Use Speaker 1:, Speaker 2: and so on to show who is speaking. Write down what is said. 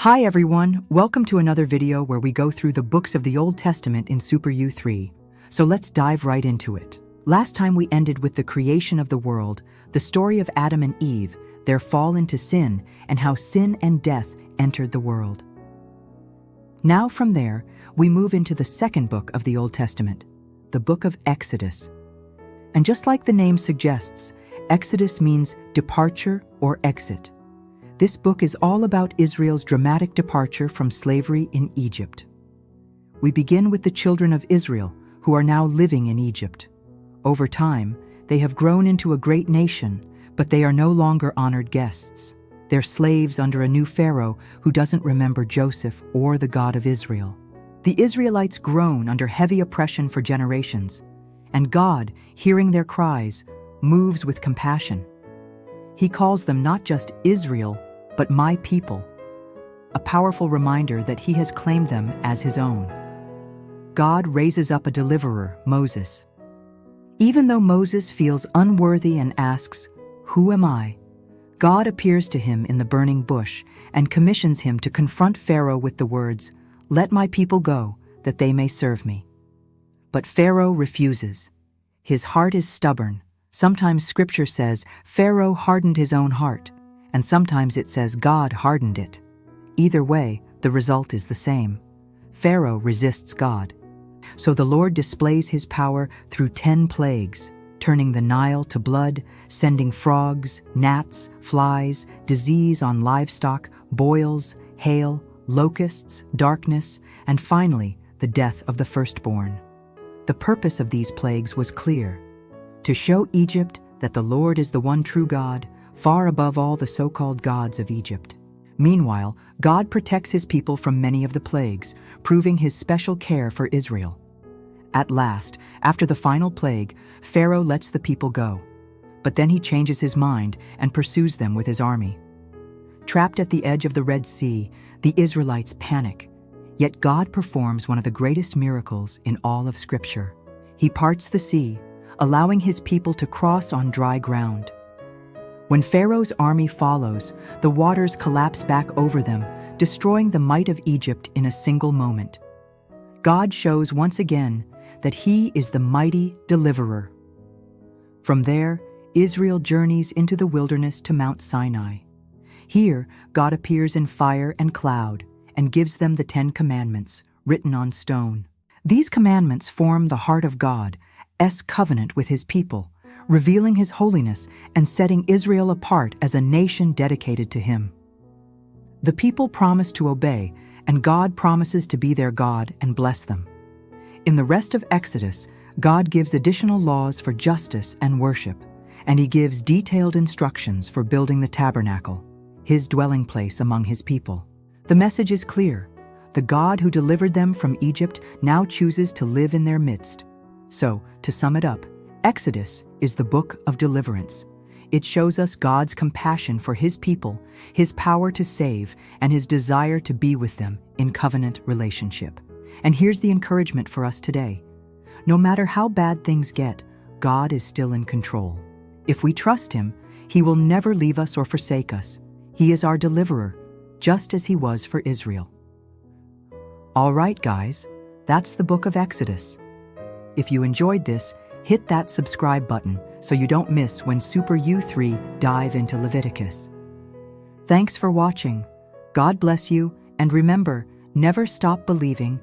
Speaker 1: Hi everyone, welcome to another video where we go through the books of the Old Testament in Super U3. So let's dive right into it. Last time we ended with the creation of the world, the story of Adam and Eve, their fall into sin, and how sin and death entered the world. Now from there, we move into the second book of the Old Testament, the book of Exodus. And just like the name suggests, Exodus means departure or exit. This book is all about Israel's dramatic departure from slavery in Egypt. We begin with the children of Israel, who are now living in Egypt. Over time, they have grown into a great nation, but they are no longer honored guests. They're slaves under a new Pharaoh who doesn't remember Joseph or the God of Israel. The Israelites groan under heavy oppression for generations, and God, hearing their cries, moves with compassion. He calls them not just Israel, but my people, a powerful reminder that he has claimed them as his own. God raises up a deliverer, Moses. Even though Moses feels unworthy and asks, "Who am I?" God appears to him in the burning bush and commissions him to confront Pharaoh with the words, "Let my people go, that they may serve me." But Pharaoh refuses. His heart is stubborn. Sometimes Scripture says Pharaoh hardened his own heart, and sometimes it says God hardened it. Either way, the result is the same. Pharaoh resists God. So the Lord displays his power through 10 plagues, turning the Nile to blood, sending frogs, gnats, flies, disease on livestock, boils, hail, locusts, darkness, and finally, the death of the firstborn. The purpose of these plagues was clear: to show Egypt that the Lord is the one true God, far above all the so-called gods of Egypt. Meanwhile, God protects his people from many of the plagues, proving his special care for Israel. At last, after the final plague, Pharaoh lets the people go. But then he changes his mind and pursues them with his army. Trapped at the edge of the Red Sea, the Israelites panic. Yet God performs one of the greatest miracles in all of Scripture. He parts the sea, allowing his people to cross on dry ground. When Pharaoh's army follows, the waters collapse back over them, destroying the might of Egypt in a single moment. God shows once again that he is the mighty deliverer. From there, Israel journeys into the wilderness to Mount Sinai. Here, God appears in fire and cloud and gives them the 10 Commandments, written on stone. These commandments form the heart of God's covenant with his people, revealing his holiness and setting Israel apart as a nation dedicated to him. The people promise to obey, and God promises to be their God and bless them. In the rest of Exodus, God gives additional laws for justice and worship, and he gives detailed instructions for building the tabernacle, his dwelling place among his people. The message is clear: the God who delivered them from Egypt now chooses to live in their midst. So, to sum it up, Exodus is the book of deliverance. It shows us God's compassion for his people, his power to save, and his desire to be with them in covenant relationship. And here's the encouragement for us today. No matter how bad things get, God is still in control. If we trust him, he will never leave us or forsake us. He is our deliverer, just as he was for Israel. All right, guys, that's the book of Exodus. If you enjoyed this, hit that subscribe button so you don't miss when Super U3 dive into Leviticus. Thanks for watching. God bless you, and remember, never stop believing,